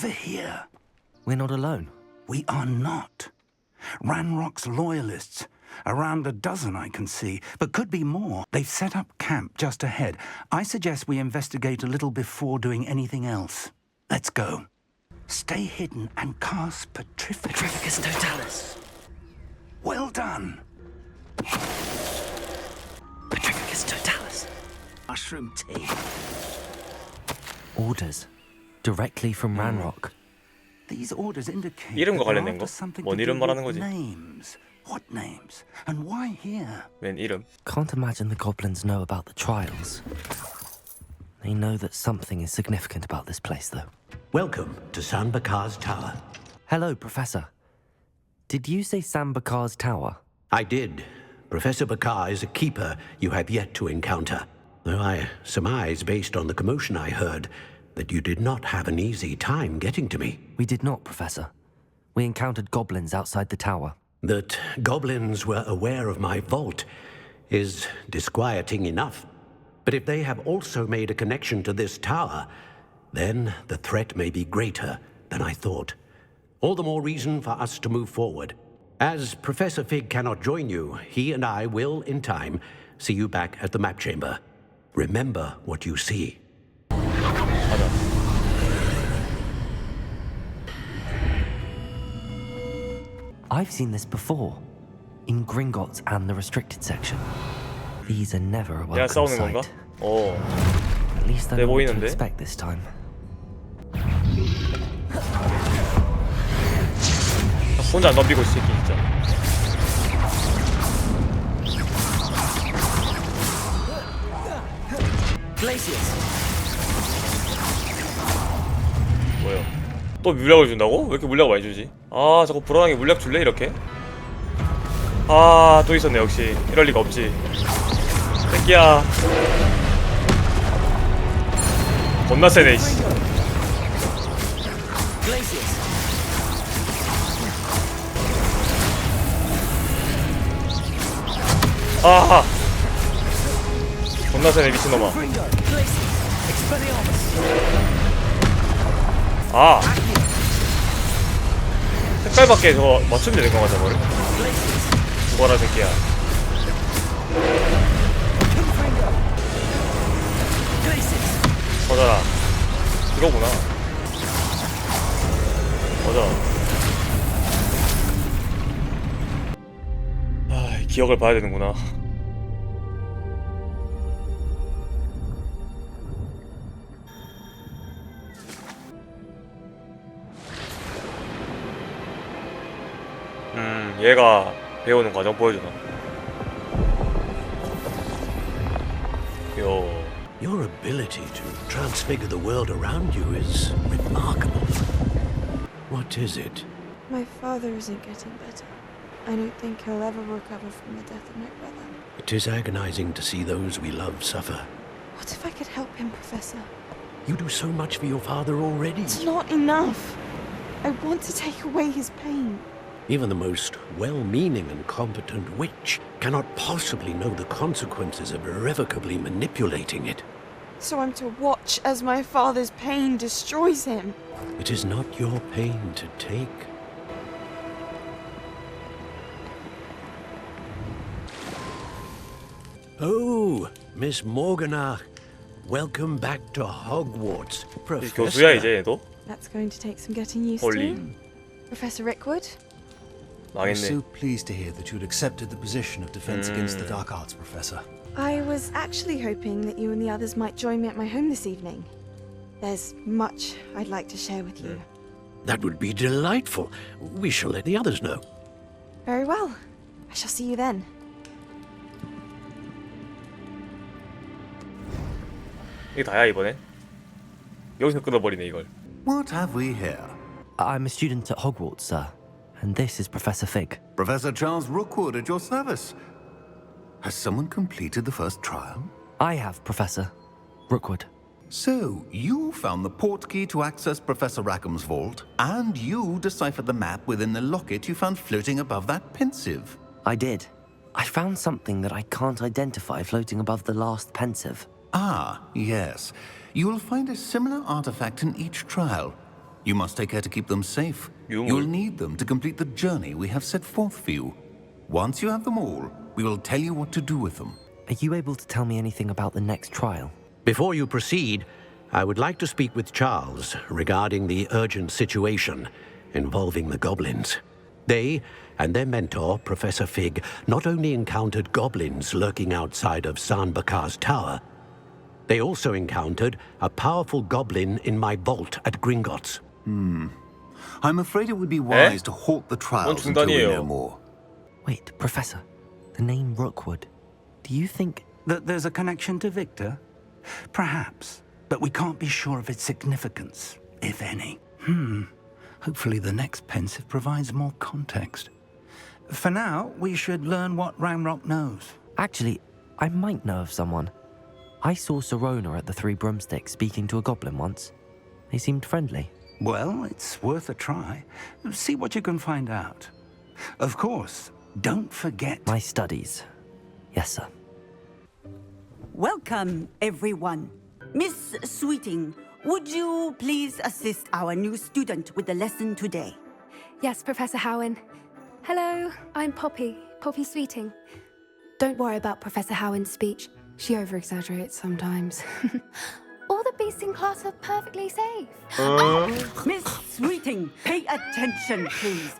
Professor here. We're not alone. We are not. Ranrock's loyalists. Around a dozen I can see, but could be more. They've set up camp just ahead. I suggest we investigate a little before doing anything else. Let's go. Stay hidden and cast Petrificus Totalis. Well done. Petrificus Totalis. Mushroom tea. Orders. Directly from Ranrock. These orders indicate 이름과 that they're 관련된 거? after something 뭔 to 이름 do 말하는 with 거지? names. What names? And why here? 웬 이름? Can't imagine the goblins know about the trials. They know that something is significant about this place, though. Welcome to San Bakar's Tower. Hello, Professor. Did you say Sambakar's Tower? I did. Professor Bakar is a keeper you have yet to encounter. Though I surmise, based on the commotion I heard, that you did not have an easy time getting to me. We did not, Professor. We encountered goblins outside the tower. That goblins were aware of my vault is disquieting enough. But if they have also made a connection to this tower, then the threat may be greater than I thought. All the more reason for us to move forward. As Professor Fig cannot join you, he and I will, in time, see you back at the map chamber. Remember what you see. I've seen this before. In Gringotts and the restricted section. These are never a 내가 welcome 싸우는 건가? sight. 어. At least I 돼 know what to 보이는데? expect this time. 혼자 안 덤비고 있어, 새끼 진짜. 뭐야? 또 물약을 준다고? 왜 이렇게 물약 많이 주지? 아, 자꾸 불안하게 물약 줄래 이렇게? 아, 또 있었네 역시. 이럴 리가 없지. 새끼야. 겁나 세네 이씨. 아하. 겁나 세네 미친놈아. 아. 색깔밖에 저거 맞추면 되는 거 같아, 뭘? 죽어라 새끼야. 꺼져라. 이거구나. 꺼져. 아, 기억을 봐야 되는구나. 얘가 배우는 과정 보여주나? 요. Your ability to transfigure the world around you is remarkable. What is it? My father isn't getting better. I don't think he'll ever recover from the death of my brother. It is agonizing to see those we love suffer. What if I could help him, Professor? You do so much for your father already. It's not enough. I want to take away his pain. Even the most well-meaning and competent witch cannot possibly know the consequences of irrevocably manipulating it. So I'm to watch as my father's pain destroys him. It is not your pain to take. Oh, Miss Morgana. Welcome back to Hogwarts, 교수야 Professor. 이제 얘도? That's going to take some getting used 홀리. to. Professor Rickwood? I'm 망했네. so pleased to hear that you'd accepted the position of Defense Against the Dark Arts, Professor. I was actually hoping that you and the others might join me at my home this evening. There's much I'd like to share with you. That would be delightful. We shall let the others know. Very well. I shall see you then. 이게 다야 이번엔? 여기서 끊어버리네 이걸. What have we here? I'm a student at Hogwarts, sir. And this is Professor Fig. Professor Charles Rookwood at your service. Has someone completed the first trial? I have, Professor Rookwood. So, you found the portkey to access Professor Rackham's vault, and you deciphered the map within the locket you found floating above that pensive. I did. I found something that I can't identify floating above the last pensive. Ah, yes. You will find a similar artifact in each trial. You must take care to keep them safe. 유물. You'll need them to complete the journey we have set forth for you. Once you have them all, we will tell you what to do with them. Are you able to tell me anything about the next trial? Before you proceed, I would like to speak with Charles regarding the urgent situation involving the goblins. They and their mentor, Professor Fig, not only encountered goblins lurking outside of Sanbakar's tower, they also encountered a powerful goblin in my vault at Gringotts. I'm afraid it would be wise to halt the trials until we know more. Wait, Professor, the name Rookwood. Do you think... That there's a connection to Victor? Perhaps, but we can't be sure of its significance, if any. Hopefully the next pensive provides more context. For now, we should learn what Ranrock knows. Actually, I might know of someone. I saw Serona at the Three Broomsticks speaking to a goblin once. They seemed friendly. Well, it's worth a try. See what you can find out. Of course, don't forget... My studies. Yes, sir. Welcome, everyone. Miss Sweeting, would you please assist our new student with the lesson today? Yes, Professor Howen. Hello, I'm Poppy Sweeting. Don't worry about Professor Howen's speech. She over-exaggerates sometimes. All the beasts in class are perfectly safe. Miss Sweeting, pay attention, please.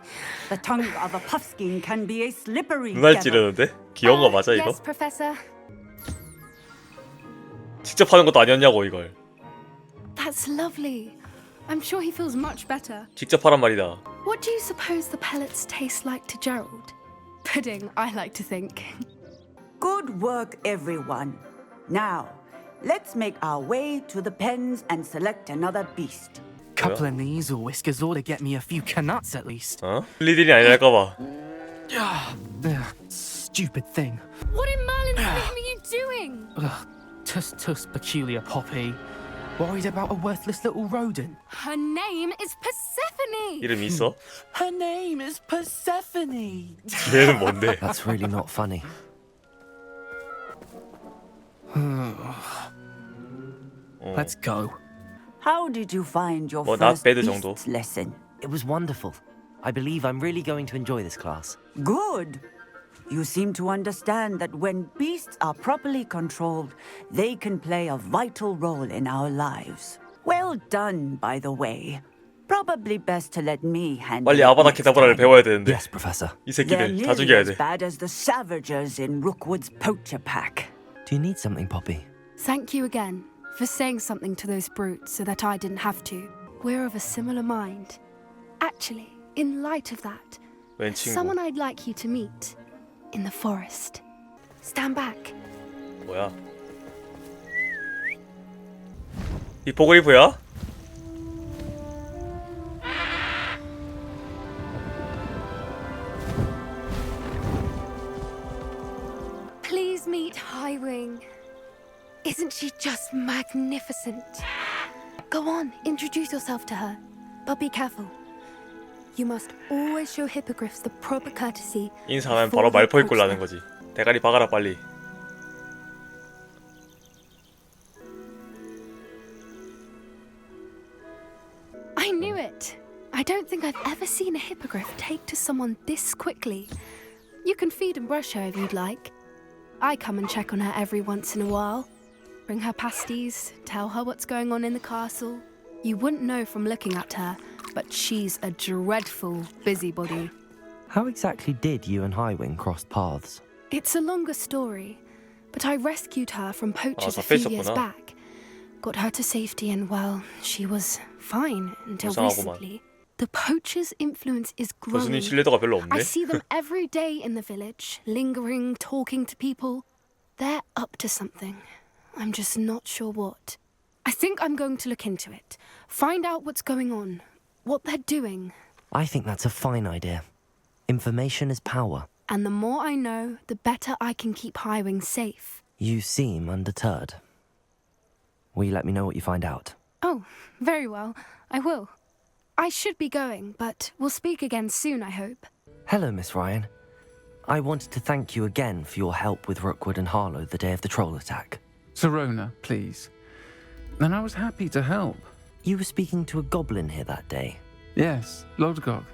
The tongue of a puffskein can be a slippery 눈알 devil. 찌르는데? 귀여운 거 맞아 이거? Yes, Professor. 직접 하는 것도 아니었냐고 이걸. That's lovely. I'm sure he feels much better. 직접 하란 말이다. What do you suppose the pellets taste like to Gerald? Pudding, I like to think. Good work, everyone. Now, let's make our way to the pens and select another beast. Couple of knees or whiskers ought to get me a few canuts at least. 어? 리들이 아니랄까봐. Stupid thing. What in Merlin's name are you doing? Tuss, peculiar Poppy. Worried about a worthless little rodent. Her name is Persephone. 이름 있어? Her name is Persephone. 얘는 뭔데? That's really not funny. Let's go. How did you find your not first bad beast 정도. lesson? It was wonderful. I believe I'm really going to enjoy this class. Good. You seem to understand that when beasts are properly controlled, they can play a vital role in our lives. Well done, by the way. Probably best to let me handle 빨리 it 아바다 next 케다브라를 time. 배워야 되는데 Yes, Professor. 이 They're 새끼들 다 nearly 죽여야 as 돼. bad as the Savagers in Rookwood's poacher pack. Do you need something, Poppy? Thank you again for saying something to those brutes so that I didn't have to. We're of a similar mind. Actually, in light of that, 웬 there's 친구? someone I'd like you to meet in the forest. Stand back. 뭐야? 이 보그리프야? Please meet Highwing. Isn't she just magnificent? Go on, introduce yourself to her. But be careful. You must always show hippogriffs the proper courtesy. 인사하면 before 바로 they 말포 입고 approach 나는 them. 거지. 대가리 박아라 빨리. I knew it. I don't think I've ever seen a hippogriff take to someone this quickly. You can feed and brush her if you'd like. I come and check on her every once in a while. Bring her pasties, tell her what's going on in the castle. You wouldn't know from looking at her, but she's a dreadful busybody. How exactly did you and Highwing cross paths? It's a longer story, but I rescued her from poachers 다 a few years 뺐었구나. back. Got her to safety and, well, she was fine until 불쌍하구만. recently. The poachers' influence is growing. 교수님 신뢰도가 별로 I 없네. see them every day in the village, lingering, talking to people. They're up to something. I'm just not sure what. I think I'm going to look into it. Find out what's going on, what they're doing. I think that's a fine idea. Information is power. And the more I know, the better I can keep Highwing safe. You seem undeterred. Will you let me know what you find out? Oh, very well. I will. I should be going, but we'll speak again soon, I hope. Hello, Miss Ryan. I wanted to thank you again for your help with Rookwood and Harlow the day of the troll attack. Serona, please. And I was happy to help. You were speaking to a goblin here that day. Yes, Lodgok.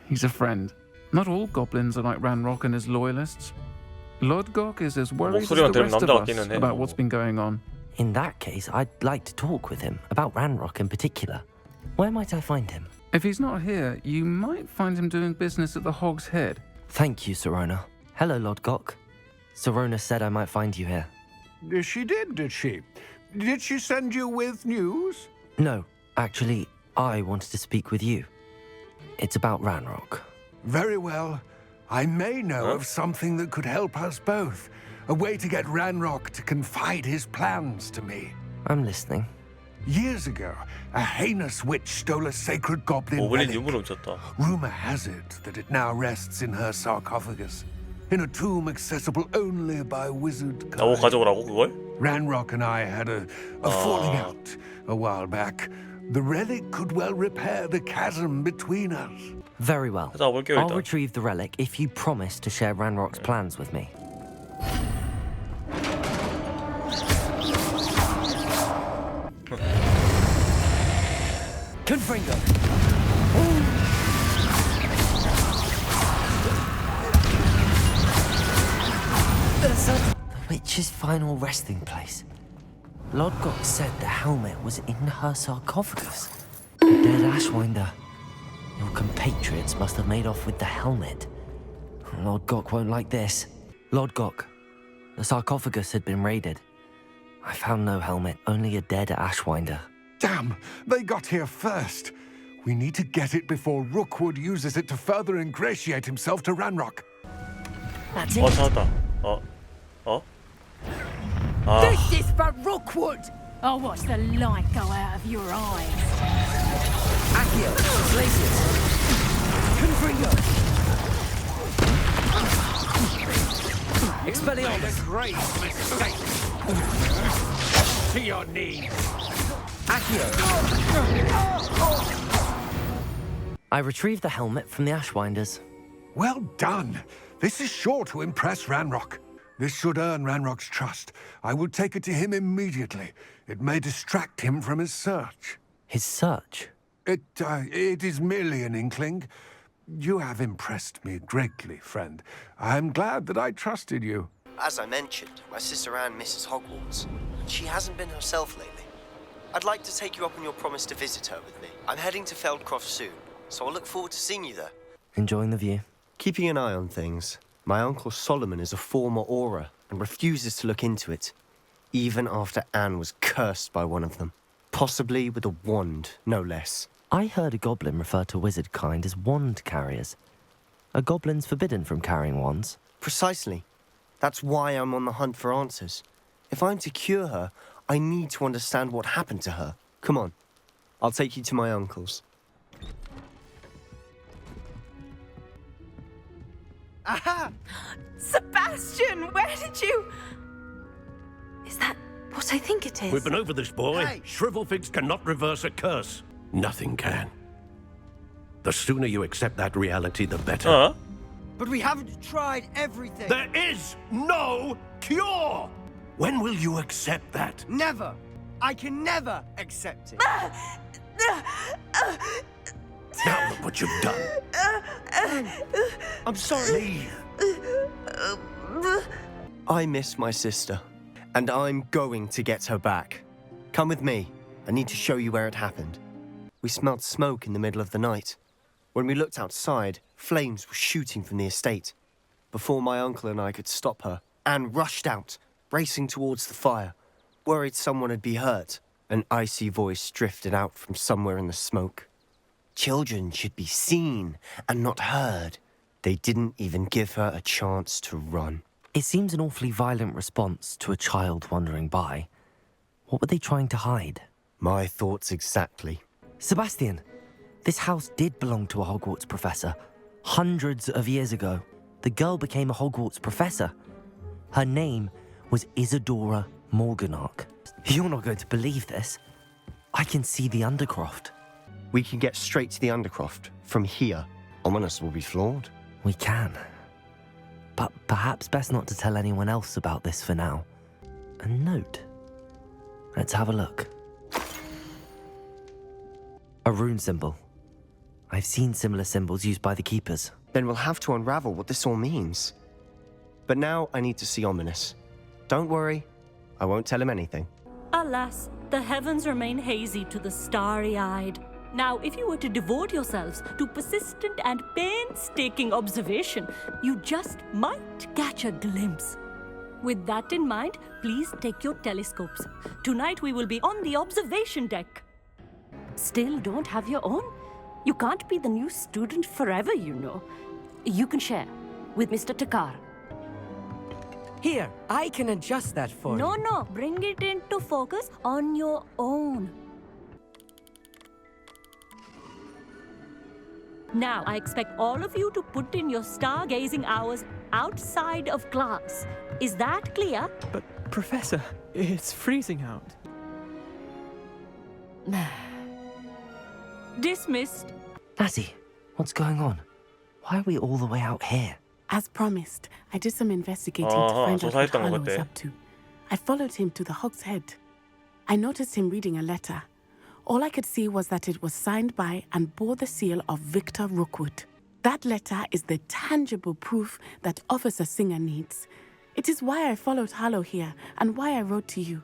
He's a friend. Not all goblins are like Ranrock and his loyalists. Lodgok is as worried as the rest of us about what's been going on. In that case, I'd like to talk with him, about Ranrock in particular. Where might I find him? If he's not here, you might find him doing business at the Hog's Head. Thank you, Sirona. Hello, Lodgok. Sirona said I might find you here. She did she? Did she send you with news? No, actually, I wanted to speak with you. It's about Ranrock. Very well. I may know of something that could help us both. A way to get Ranrock to confide his plans to me. I'm listening. Years ago, a heinous witch stole a sacred goblin relic. Rumor has it that it now rests in her sarcophagus, in a tomb accessible only by wizard kind. 가져오라고 그걸? Ranrock and I had a falling out a while back. The relic could well repair the chasm between us. Very well. 가져와볼게요, I'll 일단. retrieve the relic if you promise to share Ranrock's plans with me. Confringo! The witch's final resting place. Lodgok said the helmet was in her sarcophagus. The dead Ashwinder. Your compatriots must have made off with the helmet. Lodgok won't like this. Lodgok, the sarcophagus had been raided. I found no helmet, only a dead Ashwinder. Damn, they got here first. We need to get it before Rookwood uses it to further ingratiate himself to Ranrock. That's it. 찾았다. This is for Rookwood! I'll watch the light go out of your eyes. Accio, Glacius, Confringo, Expelliarmus, Great mistake. To your knees. Accio. I retrieved the helmet from the Ashwinders. Well done. This is sure to impress Ranrock. This should earn Ranrock's trust. I will take it to him immediately. It may distract him from his search. His search? It is merely an inkling. You have impressed me greatly, friend. I am glad that I trusted you. As I mentioned, my sister Anne misses Hogwarts, and she hasn't been herself lately. I'd like to take you up on your promise to visit her with me. I'm heading to Feldcroft soon, so I'll look forward to seeing you there. Enjoying the view. Keeping an eye on things. My uncle Solomon is a former Auror and refuses to look into it, even after Anne was cursed by one of them. Possibly with a wand, no less. I heard a goblin refer to wizard kind as wand carriers. Are goblins forbidden from carrying wands? Precisely. That's why I'm on the hunt for answers. If I'm to cure her, I need to understand what happened to her. Come on, I'll take you to my uncle's. Aha! Sebastian, where did you... Is that what I think it is? We've been over this, boy. Shrivelfigs cannot reverse a curse. Nothing can. The sooner you accept that reality, the better. But we haven't tried everything. There is no cure! When will you accept that? Never. I can never accept it. Now look what you've done. I'm sorry. I miss my sister, and I'm going to get her back. Come with me. I need to show you where it happened. We smelled smoke in the middle of the night. When we looked outside, flames were shooting from the estate. Before my uncle and I could stop her, Anne rushed out, racing towards the fire. Worried someone had been hurt, an icy voice drifted out from somewhere in the smoke. Children should be seen and not heard. They didn't even give her a chance to run. It seems an awfully violent response to a child wandering by. What were they trying to hide? My thoughts exactly. Sebastian, this house did belong to a Hogwarts professor. Hundreds of years ago, the girl became a Hogwarts professor. Her name was Isadora Morganach. You're not going to believe this. I can see the Undercroft. We can get straight to the Undercroft from here. Ominous will be flawed. We can. But perhaps best not to tell anyone else about this for now. A note. Let's have a look. A rune symbol. I've seen similar symbols used by the keepers. Then we'll have to unravel what this all means. But now I need to see Ominous. Don't worry, I won't tell him anything. Alas, the heavens remain hazy to the starry-eyed. Now, if you were to devote yourselves to persistent and painstaking observation, you just might catch a glimpse. With that in mind, please take your telescopes. Tonight we will be on the observation deck. Still don't have your own? You can't be the new student forever, you know. You can share with Mr. Takar. Here, I can adjust that for you. No, bring it into focus on your own. Now, I expect all of you to put in your stargazing hours outside of class. Is that clear? But, Professor, it's freezing out. Dismissed. Natty, what's going on? Why are we all the way out here? As promised, I did some investigating to find out what Harlow was up to. I followed him to the Hog's Head. I noticed him reading a letter. All I could see was that it was signed by and bore the seal of Victor Rookwood. That letter is the tangible proof that Officer Singer needs. It is why I followed Harlow here and why I wrote to you.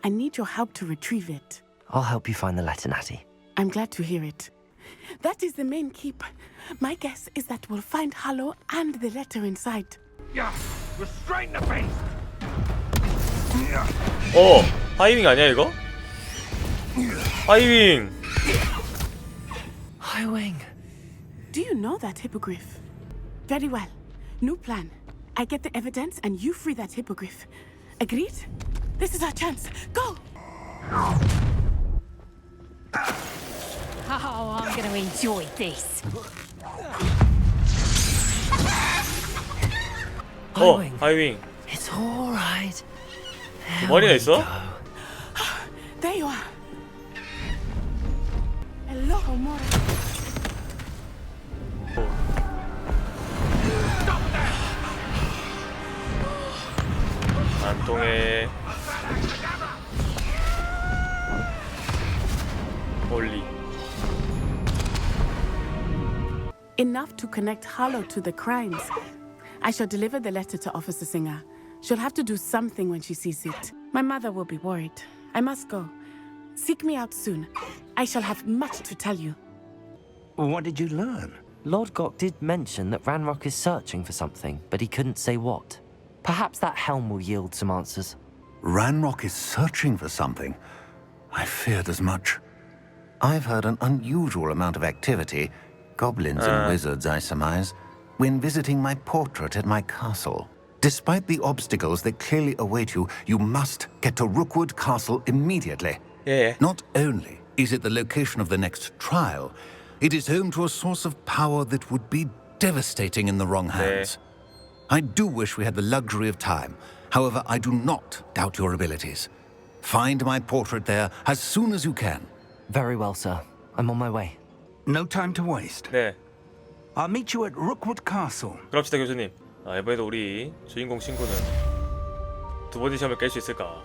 I need your help to retrieve it. I'll help you find the letter, Natty. I'm glad to hear it. That is the main keep. My guess is that we'll find Harlow and the letter inside. Yeah, restrain the beast. 하이윙 아니야 이거? 하이윙. Highwing. Do you know that hippogriff? Very well. New plan. I get the evidence and you free that hippogriff. Agreed? This is our chance. Go! Oh, I'm going to enjoy this. 하이윙. It's all right. 두 마리나 있어? There you are. Hello, more. 안 통해. 올리. Enough to connect Harlow to the crimes. I shall deliver the letter to Officer Singer. She'll have to do something when she sees it. My mother will be worried. I must go. Seek me out soon. I shall have much to tell you. What did you learn? Lord Gok did mention that Ranrock is searching for something, but he couldn't say what. Perhaps that helm will yield some answers. Ranrock is searching for something. I feared as much. I've heard an unusual amount of activity, goblins and wizards, I surmise, when visiting my portrait at my castle. Despite the obstacles that clearly await you, you must get to Rookwood Castle immediately. Yeah. Not only is it the location of the next trial, it is home to a source of power that would be devastating in the wrong hands. I do wish we had the luxury of time. However, I do not doubt your abilities. Find my portrait there as soon as you can. Very well, sir. I'm on my way. No time to waste. 네. I'll meet you at Rookwood Castle. 그럽시다 교수님. 이번에도 우리 주인공 친구는 두 번째 시험을 깰 수 있을까?